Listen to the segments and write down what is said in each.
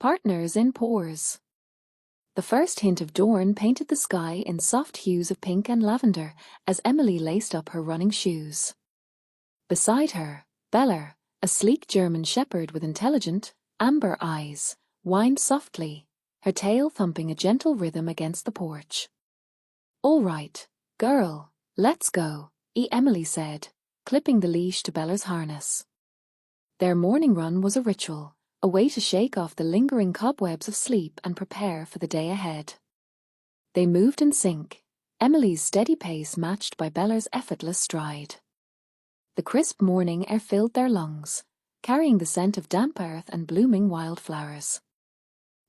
Partners in pores. The first hint of dawn painted the sky in soft hues of pink and lavender as Emily laced up her running shoes. Beside her, Bella, a sleek German shepherd with intelligent, amber eyes, whined softly, her tail thumping a gentle rhythm against the porch. "All right, girl, let's go," Emily said, clipping the leash to Bella's harness. Their morning run was a ritual, a way to shake off the lingering cobwebs of sleep and prepare for the day ahead. They moved in sync, Emily's steady pace matched by Bella's effortless stride. The crisp morning air filled their lungs, carrying the scent of damp earth and blooming wildflowers.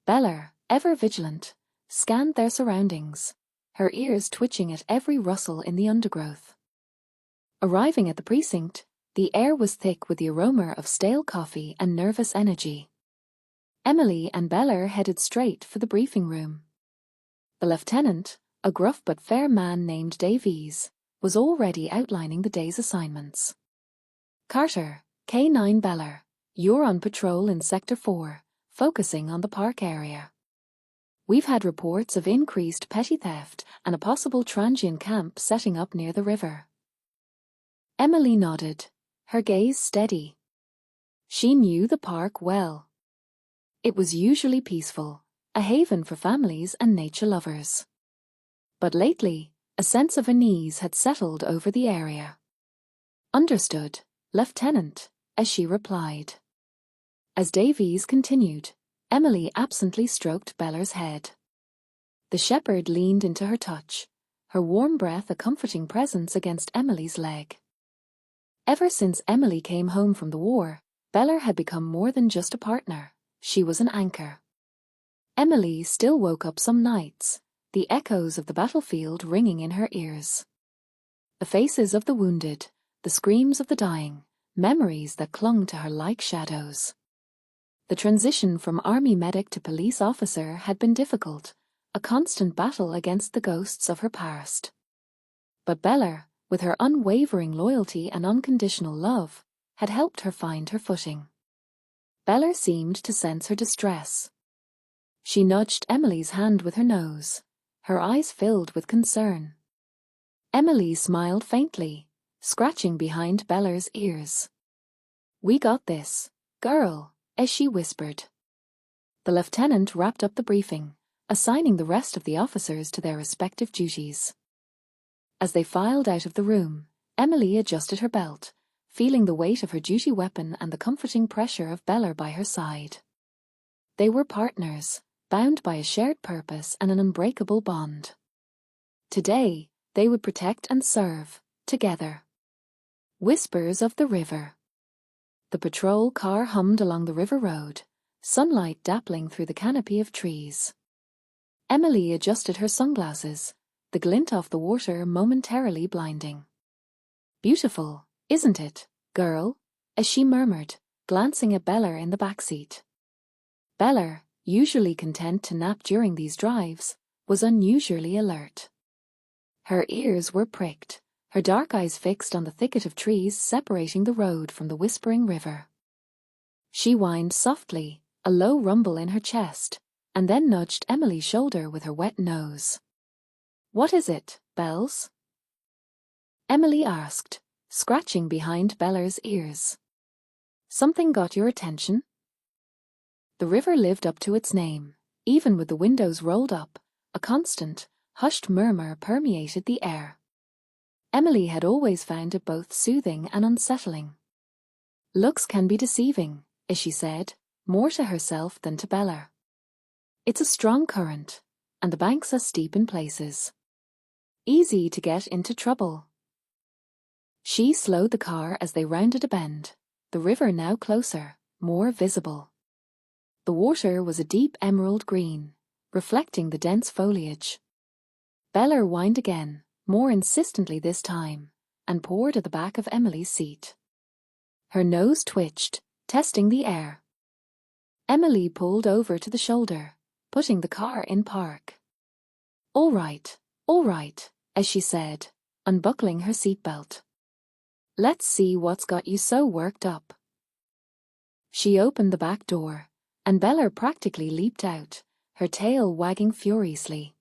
Bella, ever vigilant, scanned their surroundings, her ears twitching at every rustle in the undergrowth. Arriving at the precinct, the air was thick with the aroma of stale coffee and nervous energy. Emily and Bella headed straight for the briefing room. The lieutenant, a gruff but fair man named Davies, was already outlining the day's assignments. "Carter, K9 Bella, you're on patrol in Sector 4, focusing on the park area. We've had reports of increased petty theft and a possible transient camp setting up near the river." Emily nodded, her gaze steady. She knew the park well. It was usually peaceful, a haven for families and nature lovers. But lately, a sense of unease had settled over the area. "Understood, Lieutenant," as she replied. As Davies continued, Emily absently stroked Bella's head. The shepherd leaned into her touch, her warm breath a comforting presence against Emily's leg. Ever since Emily came home from the war, Bella had become more than just a partner, she was an anchor. Emily still woke up some nights, the echoes of the battlefield ringing in her ears. The faces of the wounded, the screams of the dying, memories that clung to her like shadows. The transition from army medic to police officer had been difficult, a constant battle against the ghosts of her past. But Bella, with her unwavering loyalty and unconditional love, had helped her find her footing. Bella seemed to sense her distress. She nudged Emily's hand with her nose, her eyes filled with concern. Emily smiled faintly, scratching behind Bella's ears. "We got this, girl," as she whispered. The lieutenant wrapped up the briefing, assigning the rest of the officers to their respective duties. As they filed out of the room, Emily adjusted her belt, feeling the weight of her duty weapon and the comforting pressure of Bella by her side. They were partners, bound by a shared purpose and an unbreakable bond. Today, they would protect and serve, together. Whispers of the river. The patrol car hummed along the river road, sunlight dappling through the canopy of trees. Emily adjusted her sunglasses, the glint off the water momentarily blinding. "Beautiful, isn't it, girl?" as she murmured, glancing at Bella in the backseat. Bella, usually content to nap during these drives, was unusually alert. Her ears were pricked, her dark eyes fixed on the thicket of trees separating the road from the whispering river. She whined softly, a low rumble in her chest, and then nudged Emily's shoulder with her wet nose. "What is it, Bells?" Emily asked, scratching behind Bella's ears. "Something got your attention?" The river lived up to its name, even with the windows rolled up, a constant, hushed murmur permeated the air. Emily had always found it both soothing and unsettling. "Looks can be deceiving," as she said, more to herself than to Bella. "It's a strong current, and the banks are steep in places. Easy to get into trouble." She slowed the car as they rounded a bend, the river now closer, more visible. The water was a deep emerald green, reflecting the dense foliage. Bella whined again, more insistently this time, and poured at the back of Emily's seat. Her nose twitched, testing the air. Emily pulled over to the shoulder, putting the car in park. All right, as she said, unbuckling her seatbelt. "Let's see what's got you so worked up." She opened the back door, and Bella practically leaped out, her tail wagging furiously.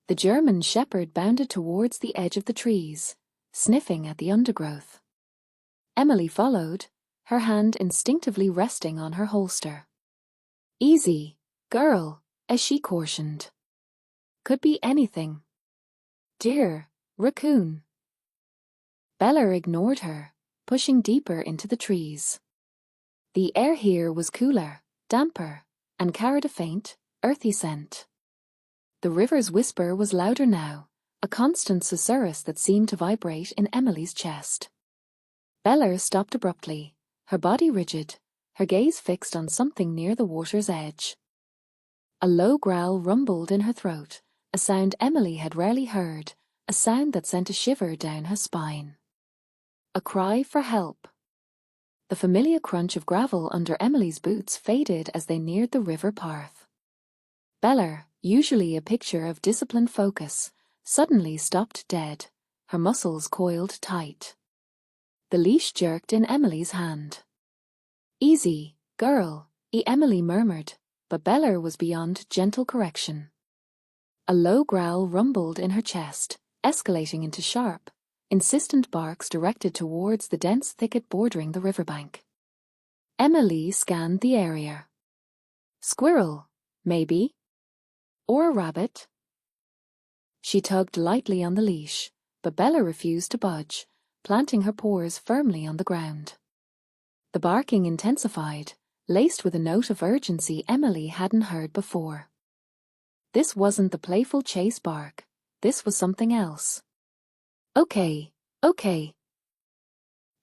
The German shepherd bounded towards the edge of the trees, sniffing at the undergrowth. Emily followed, her hand instinctively resting on her holster. "Easy, girl," as she cautioned. "Could be anything." "Deer, raccoon." Bella ignored her, pushing deeper into the trees. The air here was cooler, damper, and carried a faint, earthy scent. The river's whisper was louder now, a constant susurrus that seemed to vibrate in Emily's chest. Bella stopped abruptly, her body rigid, her gaze fixed on something near the water's edge. A low growl rumbled in her throat, a sound Emily had rarely heard, a sound that sent a shiver down her spine. A cry for help. The familiar crunch of gravel under Emily's boots faded as they neared the river path. Bella, usually a picture of disciplined focus, suddenly stopped dead, her muscles coiled tight. The leash jerked in Emily's hand. "Easy, girl," Emily murmured, but Bella was beyond gentle correction. A low growl rumbled in her chest, escalating into sharp, insistent barks directed towards the dense thicket bordering the riverbank. Emily scanned the area. Squirrel, maybe? Or a rabbit? She tugged lightly on the leash, but Bella refused to budge, planting her paws firmly on the ground. The barking intensified, laced with a note of urgency Emily hadn't heard before. This wasn't the playful chase bark, this was something else. Okay.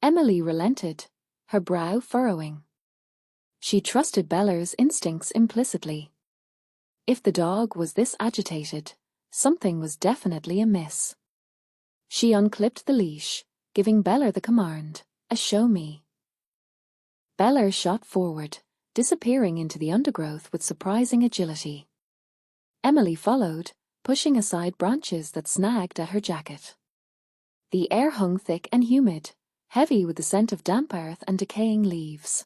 Emily relented, her brow furrowing. She trusted Bella's instincts implicitly. If the dog was this agitated, something was definitely amiss. She unclipped the leash, giving Bella the command, a "show me." Bella shot forward, disappearing into the undergrowth with surprising agility. Emily followed, pushing aside branches that snagged at her jacket. The air hung thick and humid, heavy with the scent of damp earth and decaying leaves.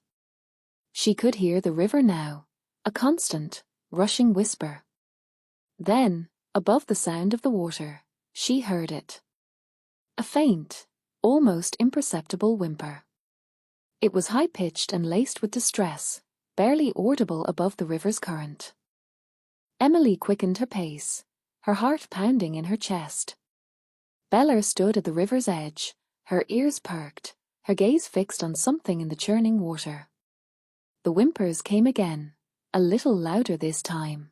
She could hear the river now, a constant, rushing whisper. Then, above the sound of the water, she heard it. A faint, almost imperceptible whimper. It was high-pitched and laced with distress, barely audible above the river's current. Emily quickened her pace, her heart pounding in her chest. Bella stood at the river's edge, her ears perked, her gaze fixed on something in the churning water. The whimpers came again, a little louder this time.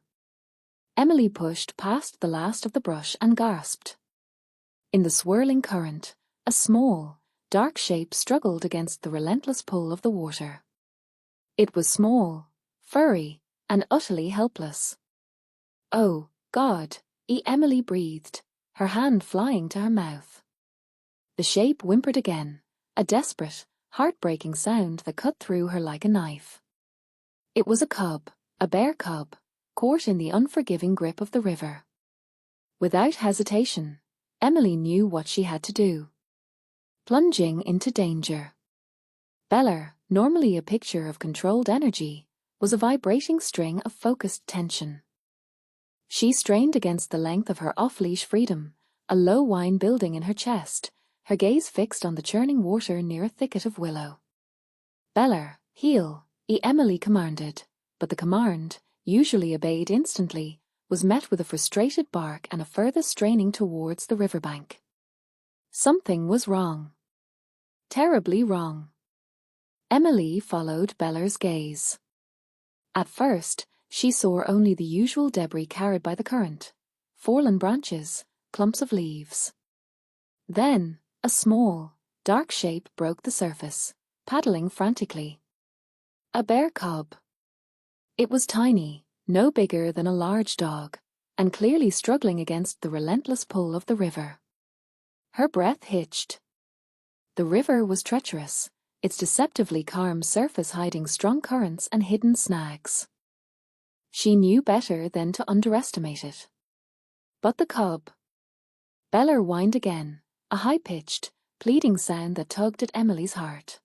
Emily pushed past the last of the brush and gasped. In the swirling current, a small, dark shape struggled against the relentless pull of the water. It was small, furry, and utterly helpless. "Oh, God," Emily breathed, her hand flying to her mouth. The shape whimpered again, a desperate, heartbreaking sound that cut through her like a knife. It was a cub, a bear cub, caught in the unforgiving grip of the river. Without hesitation, Emily knew what she had to do. Plunging into danger. Bella, normally a picture of controlled energy, was a vibrating string of focused tension. She strained against the length of her off-leash freedom, a low whine building in her chest, her gaze fixed on the churning water near a thicket of willow. "Bella, heel," Emily commanded, but the command, usually obeyed instantly, was met with a frustrated bark and a further straining towards the riverbank. Something was wrong. Terribly wrong. Emily followed Bella's gaze. At first, she saw only the usual debris carried by the current, fallen branches, clumps of leaves. Then, a small, dark shape broke the surface, paddling frantically. A bear cub. It was tiny, no bigger than a large dog, and clearly struggling against the relentless pull of the river. Her breath hitched. The river was treacherous, its deceptively calm surface hiding strong currents and hidden snags. She knew better than to underestimate it. But the cub. Bella whined again, a high-pitched, pleading sound that tugged at Emily's heart.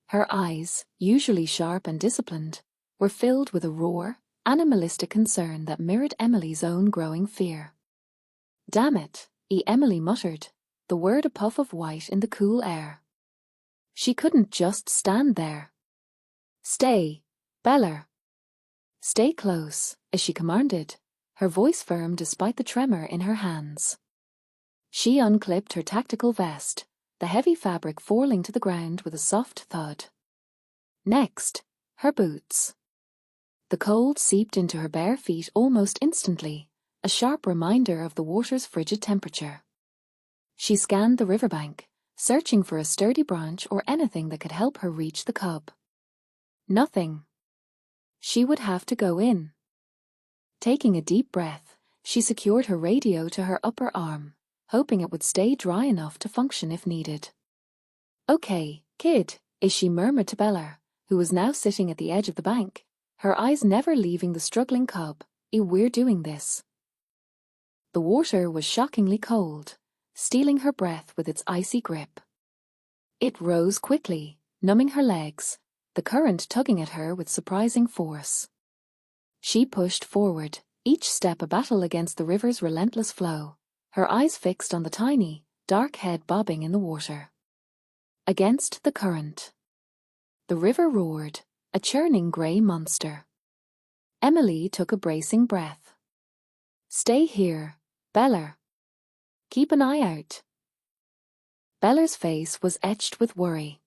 Her eyes, usually sharp and disciplined, were filled with a raw, animalistic concern that mirrored Emily's own growing fear. "Damn it," Emily muttered, the word a puff of white in the cool air. She couldn't just stand there. "Stay, Bella. Stay close," as she commanded, her voice firm despite the tremor in her hands. She unclipped her tactical vest, the heavy fabric falling to the ground with a soft thud. Next, her boots. The cold seeped into her bare feet almost instantly, a sharp reminder of the water's frigid temperature. She scanned the riverbank, searching for a sturdy branch or anything that could help her reach the cub. Nothing. She would have to go in. Taking a deep breath, she secured her radio to her upper arm, hoping it would stay dry enough to function if needed. "Okay, kid," she murmured to Bella, who was now sitting at the edge of the bank, her eyes never leaving the struggling cub. "We're doing this." The water was shockingly cold, stealing her breath with its icy grip. It rose quickly, numbing her legs, the current tugging at her with surprising force. She pushed forward, each step a battle against the river's relentless flow, her eyes fixed on the tiny, dark head bobbing in the water. Against the current. The river roared, a churning grey monster. Emily took a bracing breath. "Stay here, Bella. Keep an eye out." Bella's face was etched with worry.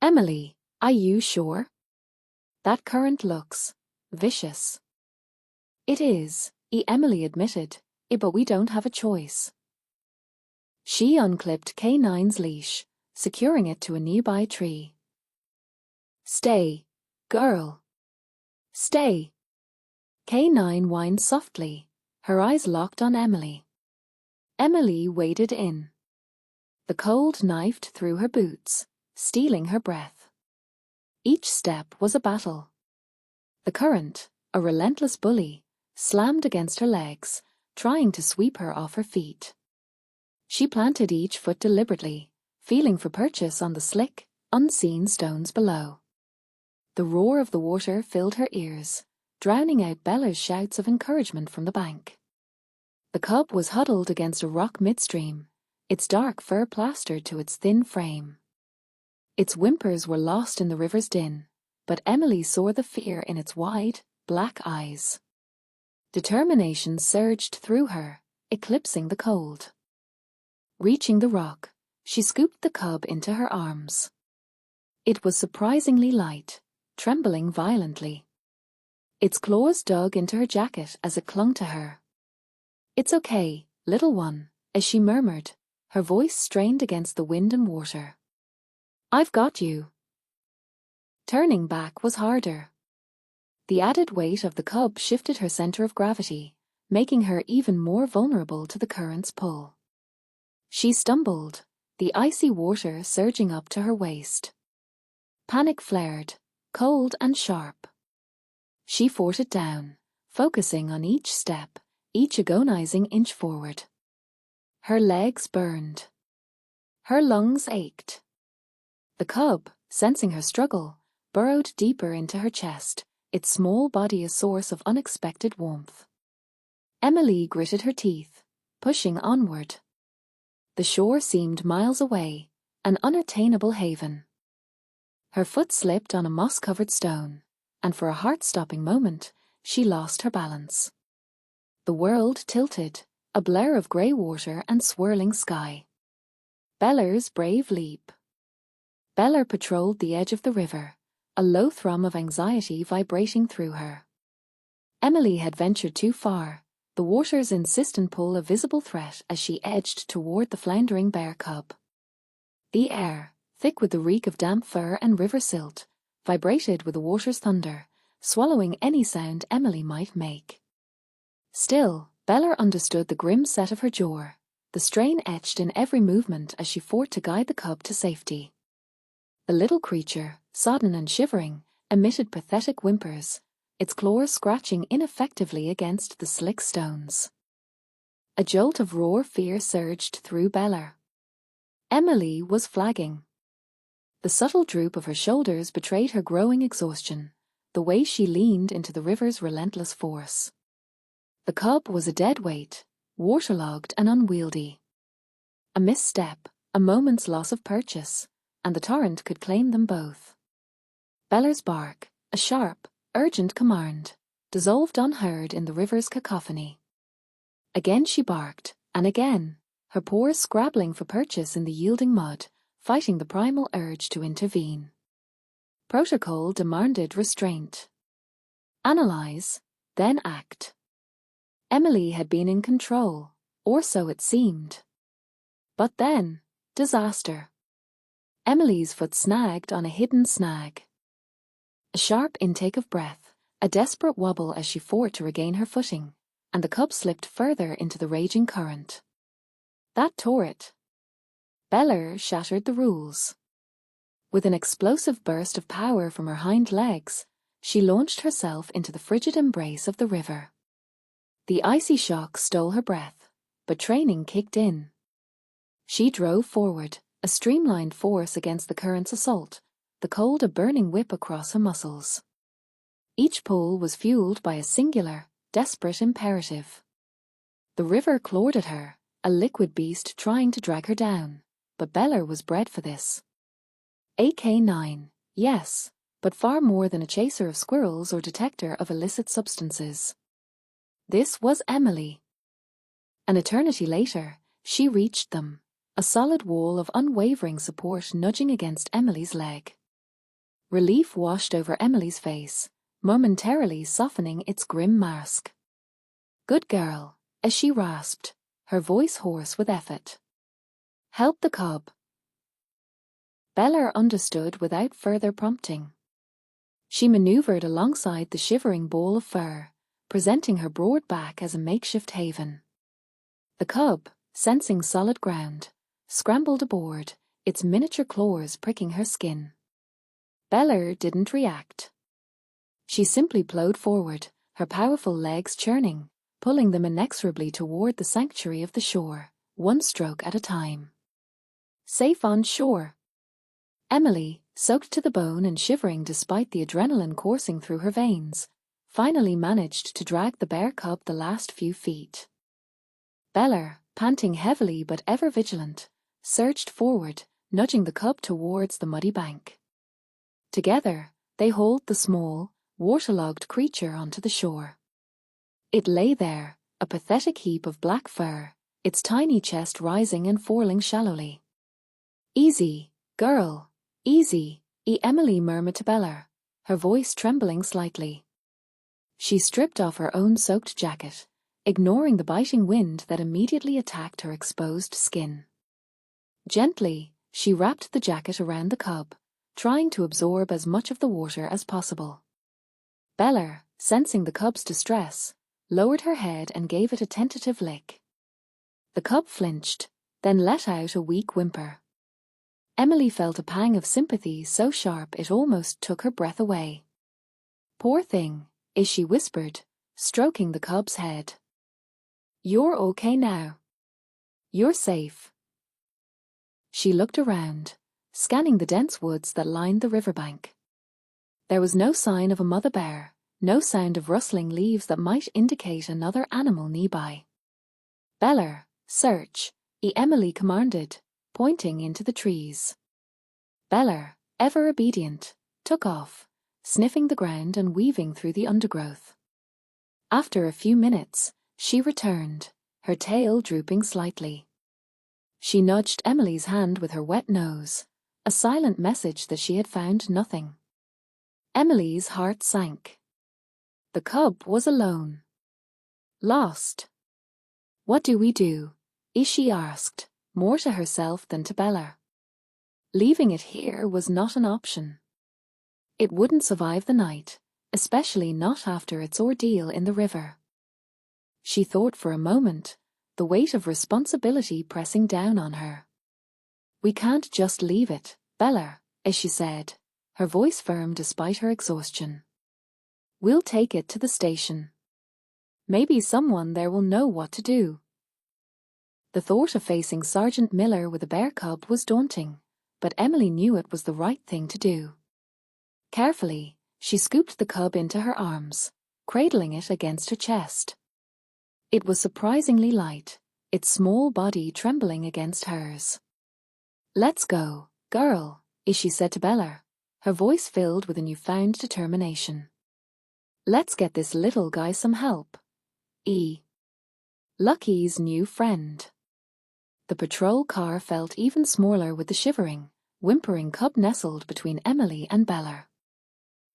"Emily, are you sure? That current looks vicious." "It is," Emily admitted, "but we don't have a choice." She unclipped K9's leash, securing it to a nearby tree. "Stay, girl. Stay." K9 whined softly, her eyes locked on Emily. Emily waded in. The cold knifed through her boots, stealing her breath. Each step was a battle. The current, a relentless bully, slammed against her legs, trying to sweep her off her feet. She planted each foot deliberately, feeling for purchase on the slick, unseen stones below. The roar of the water filled her ears, drowning out Bella's shouts of encouragement from the bank. The cub was huddled against a rock midstream, its dark fur plastered to its thin frame. Its whimpers were lost in the river's din, but Emily saw the fear in its wide, black eyes. Determination surged through her, eclipsing the cold. Reaching the rock, she scooped the cub into her arms. It was surprisingly light, trembling violently. Its claws dug into her jacket as it clung to her. "It's okay, little one," as she murmured, her voice strained against the wind and water. "I've got you." Turning back was harder. The added weight of the cub shifted her center of gravity, making her even more vulnerable to the current's pull. She stumbled, the icy water surging up to her waist. Panic flared, cold and sharp. She fought it down, focusing on each step, each agonizing inch forward. Her legs burned. Her lungs ached. The cub, sensing her struggle, burrowed deeper into her chest, its small body a source of unexpected warmth. Emily gritted her teeth, pushing onward. The shore seemed miles away, an unattainable haven. Her foot slipped on a moss-covered stone, and for a heart-stopping moment, she lost her balance. The world tilted, a blur of grey water and swirling sky. Bella's brave leap. Bella patrolled the edge of the river, a low thrum of anxiety vibrating through her. Emily had ventured too far, the water's insistent pull a visible threat as she edged toward the floundering bear cub. The air, thick with the reek of damp fur and river silt, vibrated with the water's thunder, swallowing any sound Emily might make. Still, Bella understood the grim set of her jaw, the strain etched in every movement as she fought to guide the cub to safety. The little creature, sodden and shivering, emitted pathetic whimpers, its claws scratching ineffectively against the slick stones. A jolt of raw fear surged through Bella. Emily was flagging. The subtle droop of her shoulders betrayed her growing exhaustion, the way she leaned into the river's relentless force. The cub was a dead weight, waterlogged and unwieldy. A misstep, a moment's loss of purchase, and the torrent could claim them both. Bella's bark, a sharp, urgent command, dissolved unheard in the river's cacophony. Again she barked, and again, her paws scrabbling for purchase in the yielding mud, fighting the primal urge to intervene. Protocol demanded restraint. Analyze, then act. Emily had been in control, or so it seemed. But then, disaster. Emily's foot snagged on a hidden snag. A sharp intake of breath, a desperate wobble as she fought to regain her footing, and the cub slipped further into the raging current. That tore it. Bella shattered the rules. With an explosive burst of power from her hind legs, she launched herself into the frigid embrace of the river. The icy shock stole her breath, but training kicked in. She drove forward, a streamlined force against the current's assault, the cold a burning whip across her muscles. Each pull was fueled by a singular, desperate imperative. The river clawed at her, a liquid beast trying to drag her down, but Bella was bred for this. AK-9, yes, but far more than a chaser of squirrels or detector of illicit substances. This was Emily. An eternity later, she reached them, a solid wall of unwavering support nudging against Emily's leg. Relief washed over Emily's face, momentarily softening its grim mask. Good girl, as she rasped, her voice hoarse with effort. Help the cub. Bella understood without further prompting. She maneuvered alongside the shivering ball of fur, presenting her broad back as a makeshift haven. The cub, sensing solid ground, scrambled aboard, its miniature claws pricking her skin. Bella didn't react. She simply plowed forward, her powerful legs churning, pulling them inexorably toward the sanctuary of the shore, one stroke at a time. Safe on shore. Emily, soaked to the bone and shivering despite the adrenaline coursing through her veins, finally managed to drag the bear cub the last few feet. Bella, panting heavily but ever vigilant, surged forward, nudging the cub towards the muddy bank. Together, they hauled the small, waterlogged creature onto the shore. It lay there, a pathetic heap of black fur, its tiny chest rising and falling shallowly. Easy, girl, easy, Emily murmured to Bella, her voice trembling slightly. She stripped off her own soaked jacket, ignoring the biting wind that immediately attacked her exposed skin. Gently, she wrapped the jacket around the cub, trying to absorb as much of the water as possible. Bella, sensing the cub's distress, lowered her head and gave it a tentative lick. The cub flinched, then let out a weak whimper. Emily felt a pang of sympathy so sharp it almost took her breath away. Poor thing, she whispered, stroking the cub's head. You're okay now. You're safe. She looked around, scanning the dense woods that lined the riverbank. There was no sign of a mother bear, no sound of rustling leaves that might indicate another animal nearby. Bella, search, Emily commanded, pointing into the trees. Bella, ever obedient, took off, sniffing the ground and weaving through the undergrowth. After a few minutes, she returned, her tail drooping slightly. She nudged Emily's hand with her wet nose, a silent message that she had found nothing. Emily's heart sank. The cub was alone. Lost. What do we do? She asked, more to herself than to Bella. Leaving it here was not an option. It wouldn't survive the night, especially not after its ordeal in the river. She thought for a moment, the weight of responsibility pressing down on her. We can't just leave it, Bella, as she said, her voice firm despite her exhaustion. We'll take it to the station. Maybe someone there will know what to do. The thought of facing Sergeant Miller with a bear cub was daunting, but Emily knew it was the right thing to do. Carefully, She scooped the cub into her arms, cradling it against her chest. It was surprisingly light, its small body trembling against hers. "Let's go, girl," Ishi said to Bella, her voice filled with a newfound determination. "Let's get this little guy some help." Lucky's new friend. The patrol car felt even smaller with the shivering, whimpering cub nestled between Emily and Bella.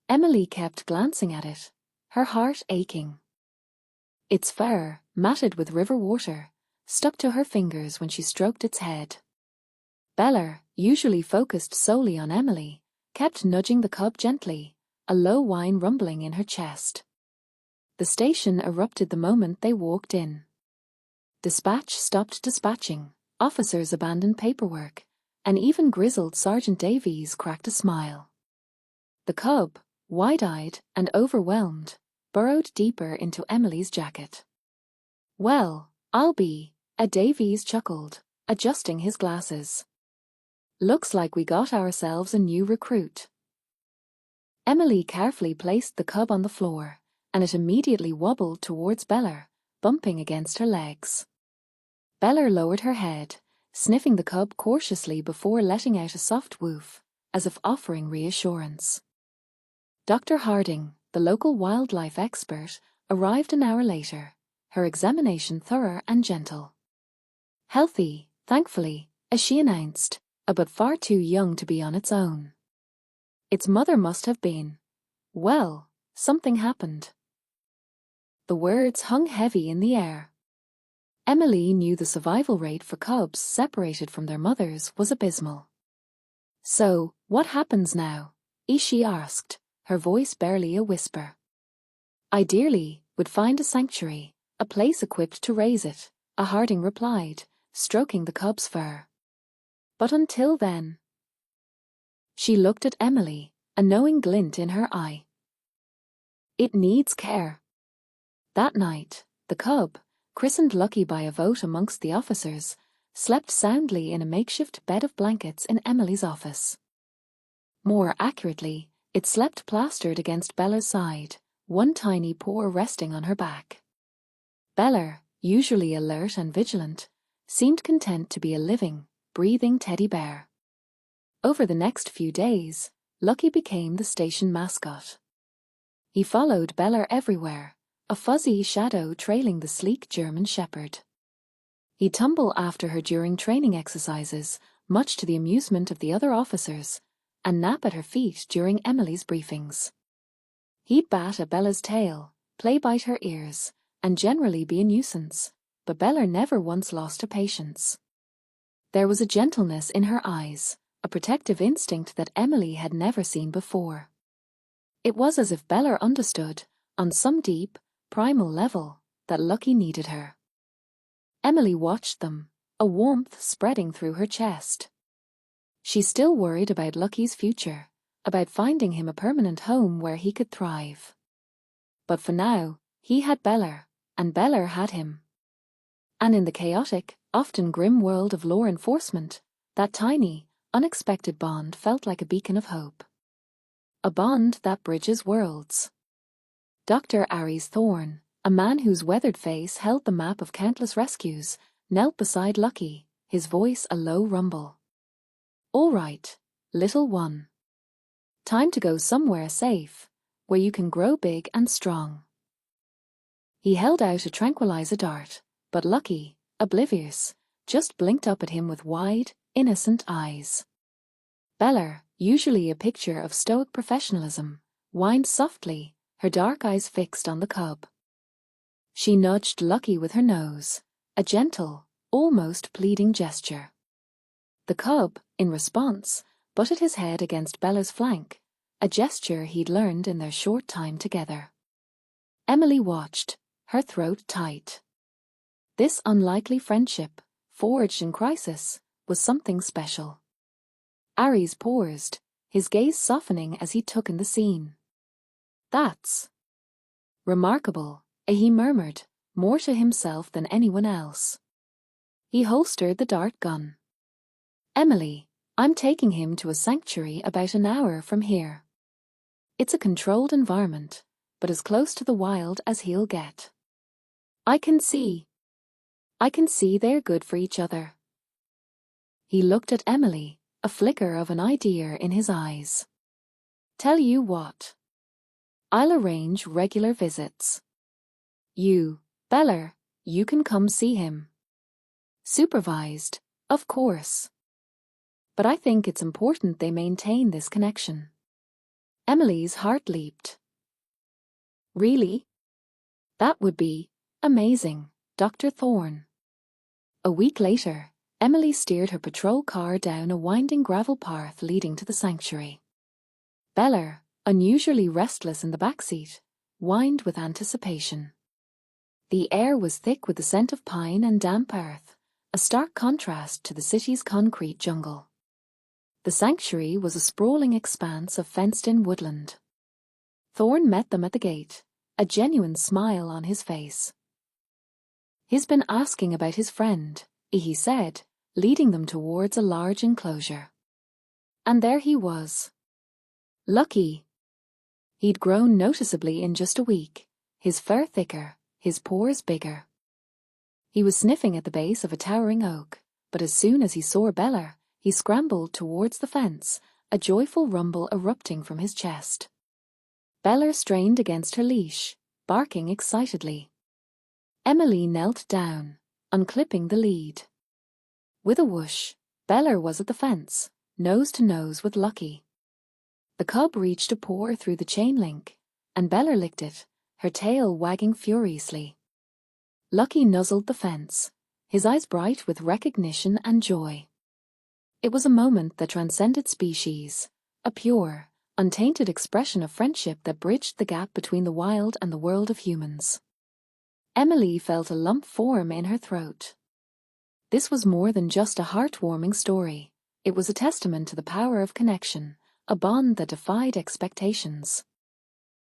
Emily kept glancing at it, her heart aching. Its fur, matted with river water, stuck to her fingers when she stroked its head. Bella, usually focused solely on Emily, kept nudging the cub gently, a low whine rumbling in her chest. The station erupted the moment they walked in. Dispatch stopped dispatching, officers abandoned paperwork, and even grizzled Sergeant Davies cracked a smile. The cub, wide-eyed and overwhelmed, burrowed deeper into Emily's jacket. "Well, I'll be," Davies chuckled, adjusting his glasses. "Looks like we got ourselves a new recruit." Emily carefully placed the cub on the floor, and it immediately wobbled towards Bella, bumping against her legs. Bella lowered her head, sniffing the cub cautiously before letting out a soft woof, as if offering reassurance. Dr. Harding, the local wildlife expert, arrived an hour later, her examination thorough and gentle. "Healthy, thankfully," as she announced, but far too young to be on its own. Its mother must have been. Well, something happened. The words hung heavy in the air. Emily knew the survival rate for cubs separated from their mothers was abysmal. "So, what happens now?" Ishi asked, her voice barely a whisper. "Ideally, would find a sanctuary, a place equipped to raise it," Harding replied, stroking the cub's fur. "But until then..." She looked at Emily, a knowing glint in her eye. "It needs care." That night, the cub, christened Lucky by a vote amongst the officers, slept soundly in a makeshift bed of blankets in Emily's office. More accurately, it slept plastered against Bella's side, one tiny paw resting on her back. Bella, usually alert and vigilant, seemed content to be a living, breathing teddy bear. Over the next few days, Lucky became the station mascot. He followed Bella everywhere, a fuzzy shadow trailing the sleek German shepherd. He'd tumble after her during training exercises, much to the amusement of the other officers, and nap at her feet during Emily's briefings. He'd bat at Bella's tail, play-bite her ears, and generally be a nuisance, but Bella never once lost her patience. There was a gentleness in her eyes, a protective instinct that Emily had never seen before. It was as if Bella understood, on some deep, primal level, that Lucky needed her. Emily watched them, a warmth spreading through her chest. She still worried about Lucky's future, about finding him a permanent home where he could thrive. But for now, he had Bella, and Bella had him. And in the chaotic, often grim world of law enforcement, that tiny, unexpected bond felt like a beacon of hope. A bond that bridges worlds. Dr. Aries Thorne, a man whose weathered face held the map of countless rescues, knelt beside Lucky, his voice a low rumble. "All right, little one. Time to go somewhere safe, where you can grow big and strong." He held out a tranquilizer dart, but Lucky, oblivious, just blinked up at him with wide, innocent eyes. Bella, usually a picture of stoic professionalism, whined softly, her dark eyes fixed on the cub. She nudged Lucky with her nose, a gentle, almost pleading gesture. The cub, in response, butted his head against Bella's flank, a gesture he'd learned in their short time together. Emily watched, her throat tight. This unlikely friendship, forged in crisis, was something special. Aries paused, his gaze softening as he took in the scene. "That's remarkable," he murmured, more to himself than anyone else. He holstered the dart gun. "Emily, I'm taking him to a sanctuary about an hour from here." It's a controlled environment, but as close to the wild as he'll get. I can see they're good for each other." He looked at Emily, a flicker of an idea in his eyes. "Tell you what. I'll arrange regular visits. You, Beller, you can come see him. Supervised, of course. But I think it's important they maintain this connection." Emily's heart leaped. "Really? That would be amazing, Dr. Thorne." A week later, Emily steered her patrol car down a winding gravel path leading to the sanctuary. Beller, unusually restless in the backseat, whined with anticipation. The air was thick with the scent of pine and damp earth, a stark contrast to the city's concrete jungle. The sanctuary was a sprawling expanse of fenced-in woodland. Thorne met them at the gate, a genuine smile on his face. "He's been asking about his friend," he said, leading them towards a large enclosure. And there he was. Lucky. He'd grown noticeably in just a week, his fur thicker, his pores bigger. He was sniffing at the base of a towering oak, but as soon as he saw Beller, he scrambled towards the fence, a joyful rumble erupting from his chest. Beller strained against her leash, barking excitedly. Emily knelt down, unclipping the lead. With a whoosh, Beller was at the fence, nose to nose with Lucky. The cub reached a paw through the chain link, and Beller licked it, her tail wagging furiously. Lucky nuzzled the fence, his eyes bright with recognition and joy. It was a moment that transcended species, a pure, untainted expression of friendship that bridged the gap between the wild and the world of humans. Emily felt a lump form in her throat. This was more than just a heartwarming story. It was a testament to the power of connection, a bond that defied expectations.